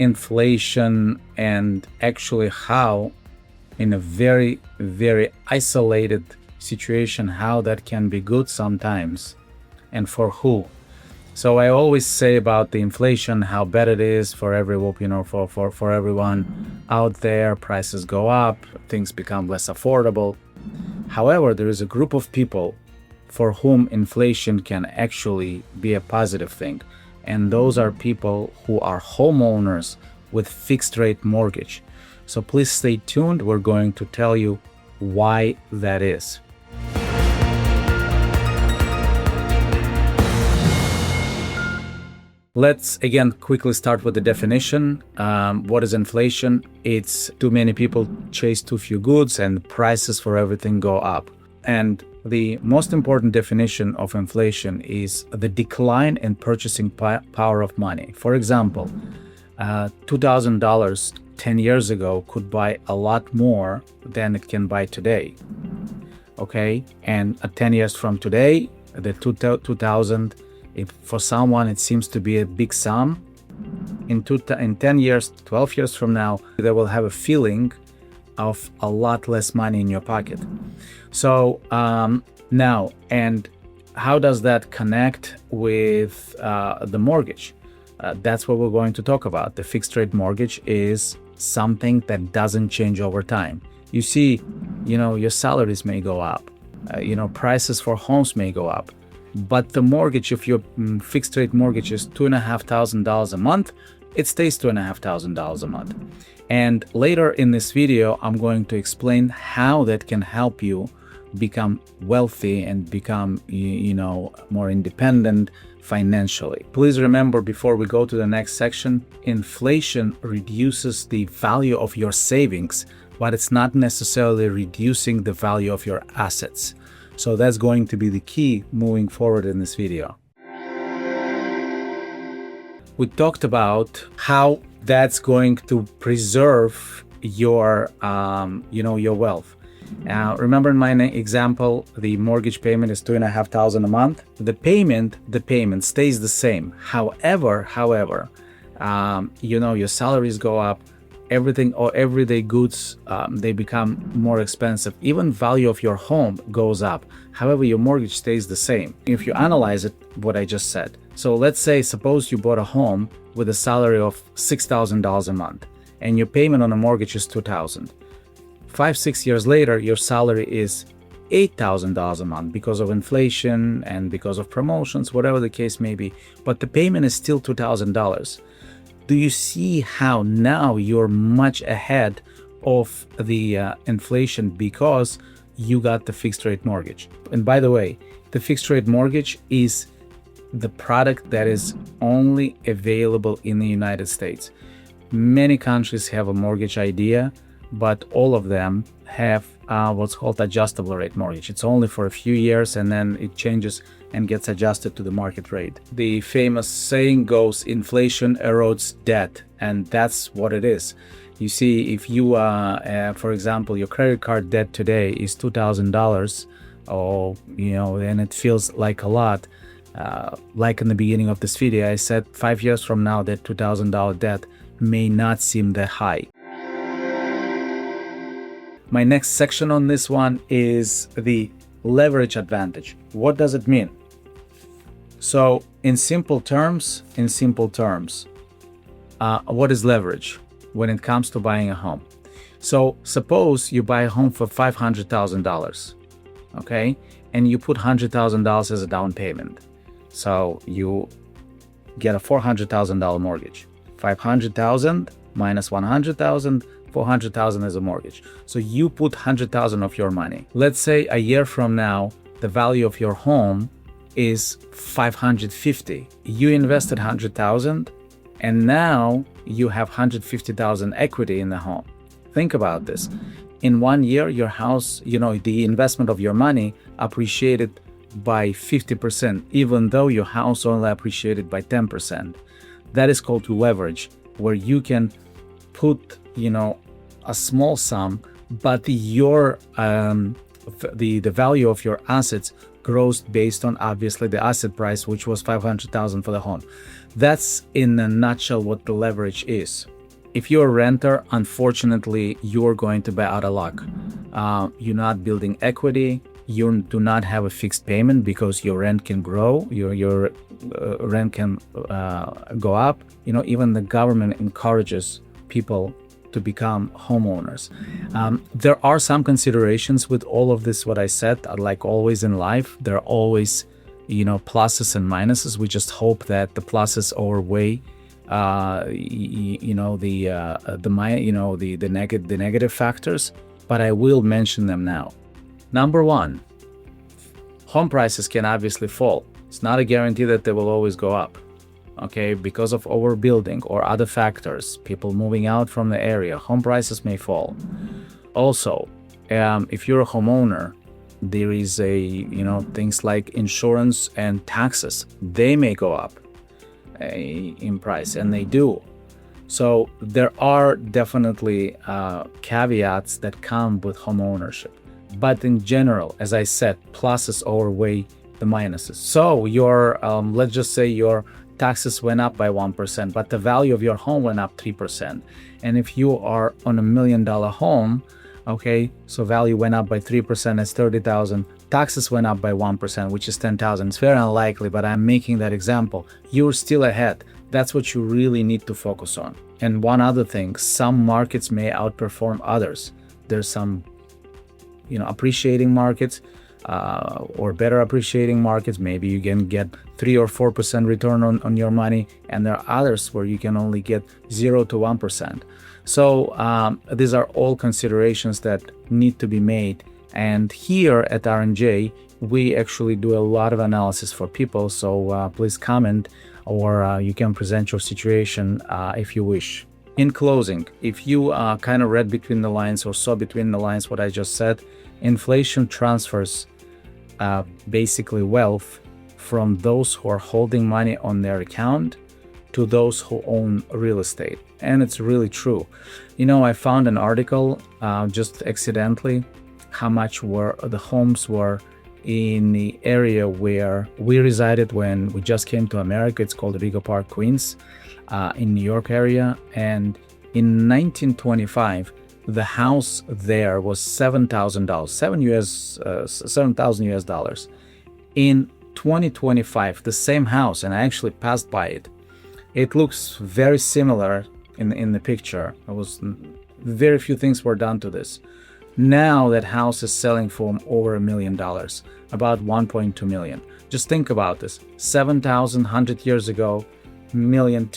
inflation and actually how in a very, very isolated situation, how that can be good sometimes and for who. So I always say about the inflation, how bad it is for for everyone out there. Prices go up, things become less affordable. However, there is a group of people for whom inflation can actually be a positive thing. And those are people who are homeowners with fixed rate mortgage. So please stay tuned. We're going to tell you why that is. Let's again quickly start with the definition. What is inflation? It's too many people chase too few goods and prices for everything go up. And the most important definition of inflation is the decline in purchasing power of money. For example, $2,000 10 years ago could buy a lot more than it can buy today. Okay, and 10 years from today, the 2,000, if for someone it seems to be a big sum, in 10 years, 12 years from now, they will have a feeling of a lot less money in your pocket. So now, and how does that connect with the mortgage? That's what we're going to talk about. The fixed rate mortgage is something that doesn't change over time. You see, your salaries may go up, prices for homes may go up, but the mortgage, if your fixed rate mortgage is $2,500 a month, it stays $2,500 a month. And later in this video, I'm going to explain how that can help you become wealthy and become, more independent financially. Please remember, before we go to the next section, inflation reduces the value of your savings, but it's not necessarily reducing the value of your assets. So that's going to be the key moving forward in this video. We talked about how that's going to preserve your, your wealth. Remember in my example, the mortgage payment is $2,500 a month. The payment stays the same. However, your salaries go up, everything or everyday goods, they become more expensive. Even value of your home goes up. However, your mortgage stays the same. If you analyze it, what I just said. So let's say, suppose you bought a home with a salary of $6,000 a month and your payment on a mortgage is $2,000. 5-6 years later, your salary is $8,000 a month because of inflation and because of promotions, whatever the case may be, but the payment is still $2,000. Do you see how now you're much ahead of the inflation because you got the fixed rate mortgage? And by the way, the fixed rate mortgage is the product that is only available in the United States. Many countries have a mortgage idea, but all of them have what's called adjustable rate mortgage. It's only for a few years and then it changes and gets adjusted to the market rate. The famous saying goes, inflation erodes debt, and that's what it is. You see, if you, for example, your credit card debt today is $2,000, and it feels like a lot, like in the beginning of this video, I said 5 years from now that $2,000 debt may not seem that high. My next section on this one is the leverage advantage. What does it mean? So in simple terms, what is leverage when it comes to buying a home? So suppose you buy a home for $500,000, okay? And you put $100,000 as a down payment. So you get a $400,000 mortgage. 500,000 minus 100,000, 400,000 as a mortgage. So you put 100,000 of your money. Let's say a year from now, the value of your home is 550. You invested 100,000 and now you have 150,000 equity in the home. Think about this. In 1 year, your house, the investment of your money appreciated by 50%, even though your house only appreciated by 10%. That is called leverage, where you can put a small sum, but your the value of your assets grows based on obviously the asset price, which was 500,000 for the home. That's in a nutshell what the leverage is. If you're a renter, unfortunately, you're going to be out of luck. You're not building equity. You do not have a fixed payment because your rent can grow. Your rent can go up. Even the government encourages people to become homeowners. There are some considerations with all of this, what I said. Like always in life, there are always pluses and minuses. We just hope that the pluses outweigh the negative factors, but I will mention them now. Number one, home prices can obviously fall. It's not a guarantee that they will always go up. Okay, because of overbuilding or other factors, people moving out from the area, home prices may fall. Also, if you're a homeowner, there is things like insurance and taxes. They may go up in price, and they do. So there are definitely caveats that come with home ownership. But in general, as I said, pluses outweigh the minuses. So let's just say your taxes went up by 1%, but the value of your home went up 3%. And if you are on $1 million home, okay, so value went up by 3%, that's $30,000. Taxes went up by 1%, which is $10,000. It's very unlikely, but I'm making that example. You're still ahead. That's what you really need to focus on. And one other thing, some markets may outperform others. There's some, appreciating markets or better appreciating markets. Maybe you can get 3 or 4% return on your money, and there are others where you can only get 0 to 1%. So these are all considerations that need to be made. And here at R&J, we actually do a lot of analysis for people. So please comment, or you can present your situation if you wish. In closing, if you kind of read between the lines or saw between the lines what I just said, inflation transfers basically wealth from those who are holding money on their account to those who own real estate. And it's really true. I found an article just accidentally how much the homes were in the area where we resided when we just came to America. It's called Rego Park, Queens, in New York area. And in 1925, the house there was $7,000, $7,000 US. In 2025, the same house, and I actually passed by it. It looks very similar in the picture. Very few things were done to this. Now that house is selling for over $1 million, about 1.2 million. Just think about this: 7,100 years ago, $1.2 million,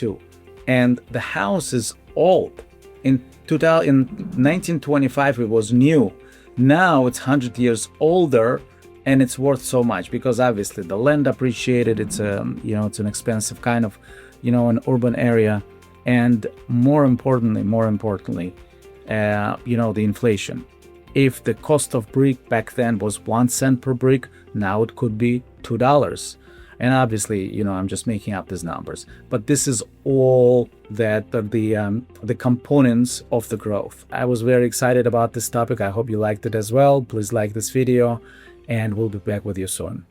and the house is old. In 1925, it was new. Now it's 100 years older, and it's worth so much because obviously the land appreciated. It's it's an expensive kind of, an urban area, and more importantly, the inflation. If the cost of brick back then was 1 cent per brick, now it could be $2. And obviously, I'm just making up these numbers, but this is all the components of the growth. I was very excited about this topic. I hope you liked it as well. Please like this video, and we'll be back with you soon.